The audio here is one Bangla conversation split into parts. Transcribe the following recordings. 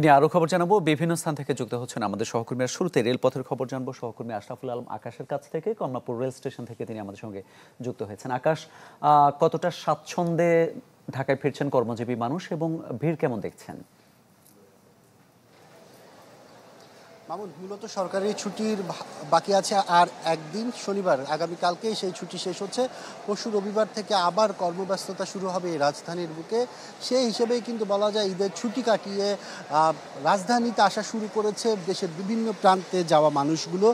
নিয়ে আরো খবর জানাবো। বিভিন্ন স্থান থেকে যুক্ত হচ্ছেন আমাদের সহকর্মীরা। শুরুতে রেলপথের খবর জানবো সহকর্মী আশরাফুল আলম আকাশের কাছ থেকে। কমলাপুর রেল স্টেশন থেকে তিনি আমাদের সঙ্গে যুক্ত হয়েছেন। আকাশ, কতটা স্বাচ্ছন্দ্যে ঢাকায় ফিরছেন কর্মজীবী মানুষ এবং ভিড় কেমন দেখছেন? মামুন, মূলত সরকারি ছুটির বাকি আছে আর একদিন, শনিবার, আগামীকালকেই সেই ছুটি শেষ হচ্ছে। পরশু রবিবার থেকে আবার কর্মব্যস্ততা শুরু হবে এই রাজধানীর বুকে। সেই হিসেবেই কিন্তু বলা যায় ঈদের ছুটি কাটিয়ে রাজধানীতে আসা শুরু করেছে দেশের বিভিন্ন প্রান্তে যাওয়া মানুষগুলো।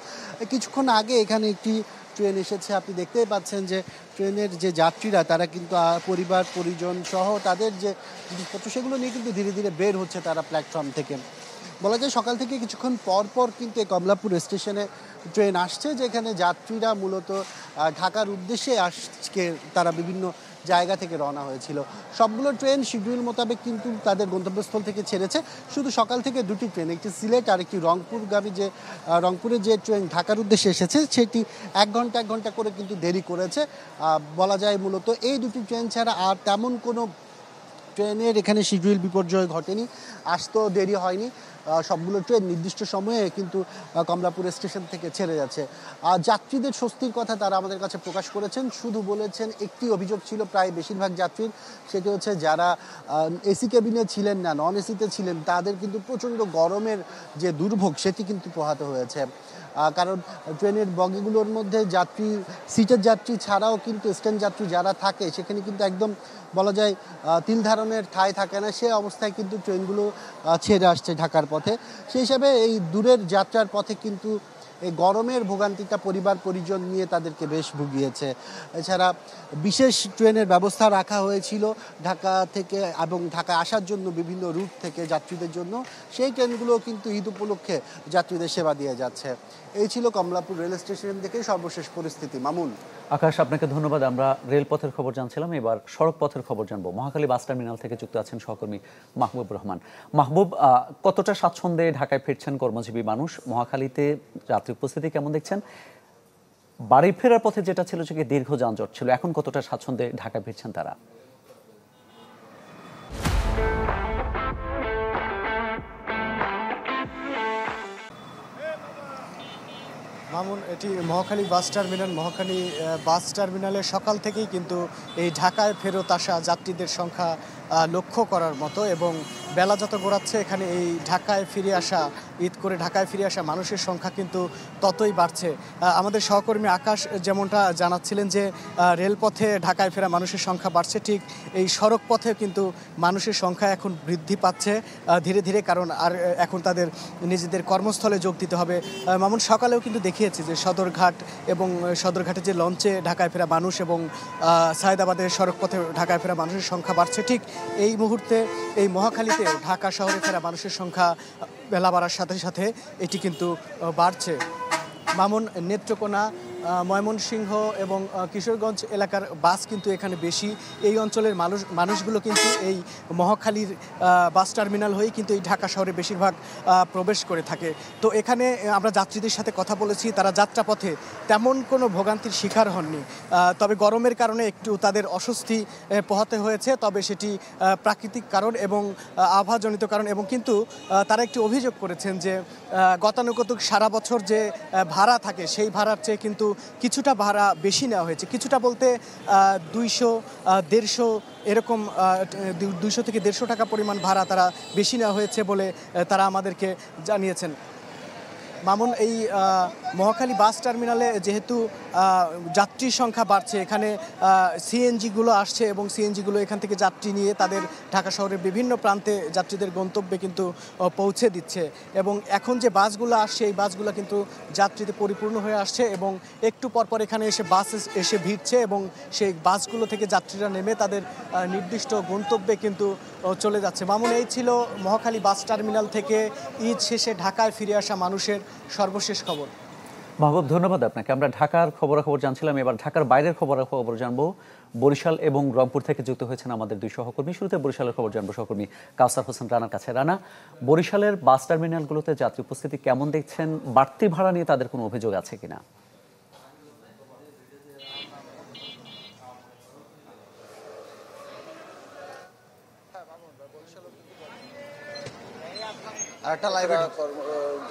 কিছুক্ষণ আগে এখানে একটি ট্রেন এসেছে, আপনি দেখতেই পাচ্ছেন যে ট্রেনের যে যাত্রীরা তারা কিন্তু পরিবার পরিজন সহ তাদের যে জিনিসপত্র সেগুলো নিয়ে কিন্তু ধীরে ধীরে বের হচ্ছে তারা প্ল্যাটফর্ম থেকে। বলা যায় সকাল থেকে কিছুক্ষণ পর পর কিন্তু এই কমলাপুর স্টেশনে ট্রেন আসছে, যেখানে যাত্রীরা মূলত ঢাকার উদ্দেশ্যে আজকে তারা বিভিন্ন জায়গা থেকে রওনা হয়েছিল। সবগুলো ট্রেন শিডিউল মোতাবেক কিন্তু তাদের গন্তব্যস্থল থেকে ছেড়েছে। শুধু সকাল থেকে দুটি ট্রেন, একটি সিলেট আর একটি রংপুরগামী, যে রংপুরে যে ট্রেন ঢাকার উদ্দেশ্যে এসেছে সেটি এক ঘন্টা করে কিন্তু দেরি করেছে। বলা যায় মূলত এই দুটি ট্রেন ছাড়া আর তেমন কোনো ট্রেনের এখানে শিডিউল বিপর্যয় ঘটেনি, আসতেও দেরি হয়নি। সবগুলো ট্রেন নির্দিষ্ট সময়ে কিন্তু কমলাপুর স্টেশন থেকে ছেড়ে যাচ্ছে। যাত্রীদের স্বস্তির কথা তারা আমাদের কাছে প্রকাশ করেছেন, শুধু বলেছেন একটি অভিযোগ ছিল প্রায় বেশিরভাগ যাত্রীর, সেটি হচ্ছে যারা এসি কেবিনে ছিলেন না, নন এসিতে ছিলেন, তাদের কিন্তু প্রচণ্ড গরমের যে দুর্ভোগ সেটি কিন্তু পোহাতে হয়েছে। কারণ ট্রেনের বগিগুলোর মধ্যে যাত্রী, সিটের যাত্রী ছাড়াও কিন্তু স্ট্যান্ড যাত্রী যারা থাকে সেখানে কিন্তু একদম বলা যায় তিল ধারণের ঠাঁই থাকে না, সে অবস্থায় কিন্তু ট্রেনগুলো ছেড়ে আসছে ঢাকার পথে। সেই হিসাবে এই দূরের যাত্রার পথে কিন্তু এই গরমের ভোগান্তিটা পরিবার পরিজন নিয়ে তাদেরকে বেশ ভুগিয়েছে। এছাড়া বিশেষ ট্রেনের ব্যবস্থা রাখা হয়েছিল ঢাকা থেকে এবং ঢাকা আসার জন্য বিভিন্ন রুট থেকে যাত্রীদের জন্য, সেই ট্রেনগুলো কিন্তু ঈদ উপলক্ষে যাত্রীদের সেবা দিয়ে যাচ্ছে। এই ছিল কমলাপুর রেল স্টেশন থেকে সর্বশেষ পরিস্থিতি। মামুন। আকাশ, আপনাকে ধন্যবাদ। আমরা রেলপথের খবর জানছিলাম, এবার সড়ক পথের খবর জানবো। মহাখালী বাস টার্মিনাল থেকে যুক্ত আছেন সহকর্মী মাহবুব রহমান। মাহবুব, কতটা স্বাচ্ছন্দ্যে ঢাকায় ফিরছেন কর্মজীবী মানুষ? মহাখালীতে যাত্রী উপস্থিতি কেমন দেখছেন? বাড়ি ফেরার পথে যেটা ছিল যে দীর্ঘ যানজট ছিল, এখন কতটা স্বাচ্ছন্দ্যে ঢাকায় ফিরছেন তারা? মামুন, এটি মহাখালী বাস টার্মিনাল। মহাখালী বাস টার্মিনালে সকাল থেকেই কিন্তু এই ঢাকায় ফেরত আসা যাত্রীদের সংখ্যা লক্ষ্য করার মতো, এবং বেলা যত গড়াচ্ছে এখানে এই ঢাকায় ফিরে আসা, ঈদ করে ঢাকায় ফিরে আসা মানুষের সংখ্যা কিন্তু ততই বাড়ছে। আমাদের সহকর্মী আকাশ যেমনটা জানাচ্ছিলেন যে রেলপথে ঢাকায় ফেরা মানুষের সংখ্যা বাড়ছে, ঠিক এই সড়ক পথে কিন্তু মানুষের সংখ্যা এখন বৃদ্ধি পাচ্ছে ধীরে ধীরে, কারণ আর এখন তাদের নিজেদের কর্মস্থলে যোগ দিতে হবে। মামুন, সকালেও কিন্তু দেখিয়েছে যে সদরঘাট এবং সদরঘাটে যে লঞ্চে ঢাকায় ফেরা মানুষ এবং সায়েদাবাদের সড়ক পথে ঢাকায় ফেরা মানুষের সংখ্যা বাড়ছে। ঠিক এই মুহূর্তে এই মহাখালীতে ঢাকা শহরে ফেরা মানুষের সংখ্যা বেলা বাড়ার সাথে সাথে এটি কিন্তু বাড়ছে। মামুন, নেত্রকোনা, ময়মনসিংহ এবং কিশোরগঞ্জ এলাকার বাস কিন্তু এখানে বেশি। এই অঞ্চলের মানুষগুলো কিন্তু এই মহাখালীর বাস টার্মিনাল হয়েই কিন্তু এই ঢাকা শহরে বেশিরভাগ প্রবেশ করে থাকে। তো এখানে আমরা যাত্রীদের সাথে কথা বলেছি, তারা যাত্রাপথে তেমন কোনো ভোগান্তির শিকার হননি, তবে গরমের কারণে একটু তাদের অস্বস্তি পোহাতে হয়েছে, তবে সেটি প্রাকৃতিক কারণ এবং আবহাওয়াজনিত কারণ। এবং কিন্তু তারা একটি অভিযোগ করেছেন যে গতানুগতিক সারা বছর যে ভাড়া থাকে সেই ভাড়ার চেয়ে কিন্তু কিছুটা ভাড়া বেশি নেওয়া হয়েছে। কিছুটা বলতে 200-150 এরকম 200 থেকে 150 টাকা পরিমাণ ভাড়া তারা বেশি নেওয়া হয়েছে বলে তারা আমাদেরকে জানিয়েছেন। মামুন, এই মহাখালী বাস টার্মিনালে যেহেতু যাত্রীর সংখ্যা বাড়ছে, এখানে সিএনজিগুলো আসছে এবং সিএনজিগুলো এখান থেকে যাত্রী নিয়ে তাদের ঢাকা শহরের বিভিন্ন প্রান্তে যাত্রীদের গন্তব্যে কিন্তু পৌঁছে দিচ্ছে, এবং এখন যে বাসগুলো আসছে এই বাসগুলো কিন্তু যাত্রীতে পরিপূর্ণ হয়ে আসছে এবং একটু পরপর এখানে এসে বাস এসে ভিড়ছে এবং সেই বাসগুলো থেকে যাত্রীরা নেমে তাদের নির্দিষ্ট গন্তব্যে কিন্তু চলে যাচ্ছে। মামুন, এই ছিল মহাখালী বাস টার্মিনাল থেকে ঈদ শেষে ঢাকায় ফিরে আসা মানুষের সর্বশেষ খবর। মাহবুব, ধন্যবাদ আপনাকে। আমরা ঢাকার খবরাখবর জানছিলাম, এবার ঢাকার বাইরের খবরাখবর জানবো। বরিশাল এবং রংপুর থেকে যুক্ত হয়েছেন আমাদের দুই সহকর্মী। শুরুতে বরিশালের খবর জানবো সহকর্মী কাউসার হোসেন রানার কাছে। রানা, বরিশালের বাস টার্মিনালগুলোতে যাত্রী উপস্থিতি কেমন দেখছেন? বাড়তি ভাড়া নিয়ে তাদের কোনো অভিযোগ আছে কিনা?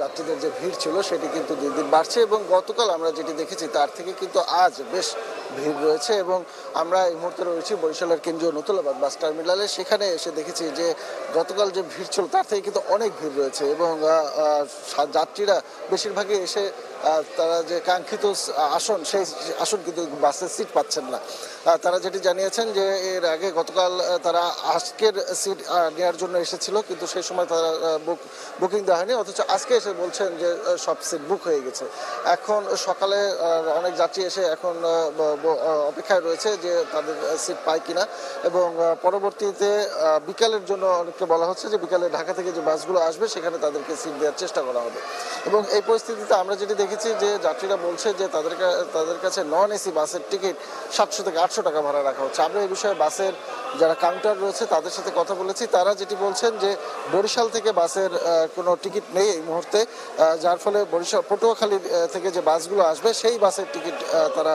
যাত্রীদের যে ভিড় ছিল সেটি কিন্তু দিন দিন বাড়ছে এবং গতকাল আমরা যেটি দেখেছি তার থেকে কিন্তু আজ বেশ ভিড় রয়েছে। এবং আমরা এই মুহূর্তে রয়েছি বরিশালের কেন্দ্রীয় নতুলাবাদ বাস টার্মিনালে। সেখানে এসে দেখেছি যে গতকাল যে ভিড় ছিল তার থেকে কিন্তু অনেক ভিড় রয়েছে এবং যাত্রীরা বেশিরভাগই এসে তারা যে কাঙ্ক্ষিত আসন সেই আসন কিন্তু বাসের সিট পাচ্ছেন না। তারা যেটি জানিয়েছেন যে এর আগে গতকাল তারা আজকের সিট নেওয়ার জন্য এসেছিল, কিন্তু সেই সময় তারা বুকিং দেওয়া হয়নি, অথচ আজকে এসে বলছেন যে সব সিট বুক হয়ে গেছে। এখন সকালে অনেক যাত্রী এসে এখন অপেক্ষায় রয়েছে যে তাদের সিট পায় কিনা, এবং পরবর্তীতে বিকালের জন্য অনেককে বলা হচ্ছে যে বিকালে ঢাকা থেকে যে বাসগুলো আসবে সেখানে তাদেরকে সিট দেওয়ার চেষ্টা করা হবে। এবং এই পরিস্থিতিতে আমরা যেটি দেখেছি যে যাত্রীরা বলছে যে তাদের কাছে নন এসি বাসের টিকিট 700 থেকে 800 টাকা ভাড়া রাখা হচ্ছে। আমরা এই বিষয়ে বাসের যারা কাউন্টার রয়েছে তাদের সাথে কথা বলেছি, তারা যেটি বলছেন যে বরিশাল থেকে বাসের কোনো টিকিট নেই এই মুহূর্তে, যার ফলে বরিশাল পটুয়াখালী থেকে যে বাসগুলো আসবে সেই বাসের টিকিট তারা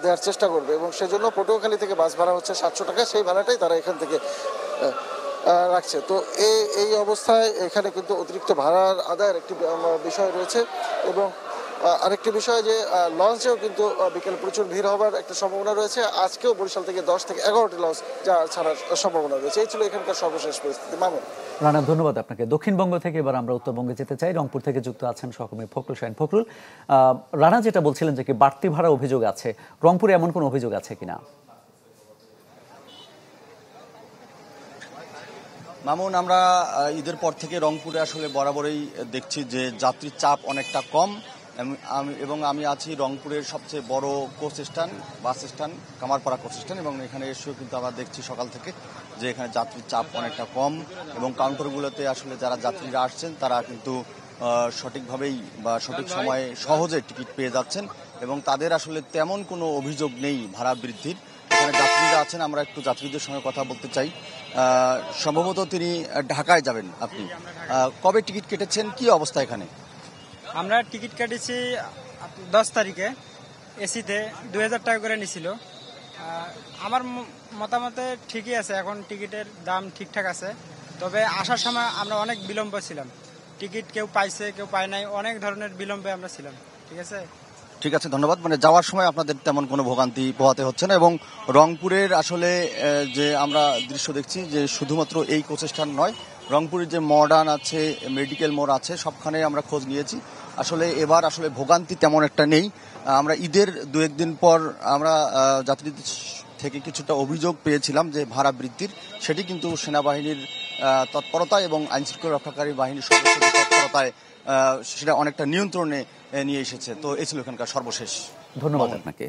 দেওয়ার চেষ্টা করবে, এবং সেজন্য পটুয়াখালী থেকে বাস ভাড়া হচ্ছে 700 টাকা, সেই ভাড়াটাই তারা এখান থেকে রাখছে। তো এই অবস্থায় এখানে কিন্তু অতিরিক্ত ভাড়ার আদায়ের একটি বিষয় রয়েছে। এবং আরেকটি বিষয় যে লঞ্চেও কিন্তু বিকেল প্রচুর ভিড় হবার একটা সম্ভাবনা রয়েছে। আজকেও বরিশাল থেকে 10 থেকে 11টি লঞ্চ ছাড়ার সম্ভাবনা রয়েছে। এই ছিল এখানকার সর্বশেষ পরিস্থিতি। মামুন। রানা, ধন্যবাদ আপনাকে। দক্ষিণবঙ্গ থেকে এবার আমরা উত্তরবঙ্গে যেতে চাই। রংপুর থেকে যুক্ত আছেন সহকর্মী ফখরুল শাহিন। ফখরুল, রানা যেটা বলছিলেন যে কি বাড়তি ভাড়া অভিযোগ আছে, রংপুরে এমন কোনো অভিযোগ আছে কিনা? মামুন, আমরা ঈদের পর থেকে রংপুরে আসলে বরাবরই দেখছি যে যাত্রীর চাপ অনেকটা কম, এবং আমি আছি রংপুরের সবচেয়ে বড় coach stand, bus stand, Kamarpara coach stand, এবং এখানে এসেও কিন্তু আমরা দেখছি সকাল থেকে যে এখানে যাত্রীর চাপ অনেকটা কম, এবং কাউন্টারগুলোতে আসলে যারা যাত্রীরা আসছেন তারা কিন্তু সঠিকভাবেই বা সঠিক সময়ে সহজে টিকিট পেয়ে যাচ্ছেন, এবং তাদের আসলে তেমন কোনো অভিযোগ নেই ভাড়া বৃদ্ধির। এখানে যাত্রীরা আছেন, আমরা একটু যাত্রীদের সঙ্গে কথা বলতে চাই। সম্ভবত তিনি ঢাকায় যাবেন। আপনি কবে টিকিট কেটেছেন, কি অবস্থা এখানে? আমরা টিকিট কাটিছি 10 তারিখে, এসিতে 2000 টাকা করে নিছিল। আমার মতামতে ঠিকই আছে, এখন টিকিটের দাম ঠিকঠাক আছে। তবে আসার সময় আমরা অনেক বিলম্ব ছিলাম, টিকিট কেউ পাইছে কেউ পায় নাই, অনেক ধরনের বিলম্বে আমরা ছিলাম। ঠিক আছে, ঠিক আছে, ধন্যবাদ। মানে যাওয়ার সময় আপনাদের তেমন কোনো ভোগান্তি পোহাতে হচ্ছে না। এবং রংপুরের আসলে যে আমরা দৃশ্য দেখছি যে শুধুমাত্র এই কোচ স্ট্যান্ড নয়, রংপুরের যে মডার্ন আছে, মেডিকেল মোড় আছে, সবখানে আমরা খোঁজ নিয়েছি। আসলে এবার আসলে ভোগান্তি তেমন একটা নেই। আমরা ঈদের 2-1 দিন পর আমরা যাত্রীদের থেকে কিছুটা অভিযোগ পেয়েছিলাম যে ভাড়া বৃদ্ধির, সেটি কিন্তু সেনাবাহিনীর তৎপরতায় এবং আইনশৃঙ্খলা রক্ষাকারী বাহিনীর সদস্যদের তৎপরতায় সেটা অনেকটা নিয়ন্ত্রণে নিয়ে এসেছে। তো এই ছিল এখানকার সর্বশেষ। ধন্যবাদ আপনাকে।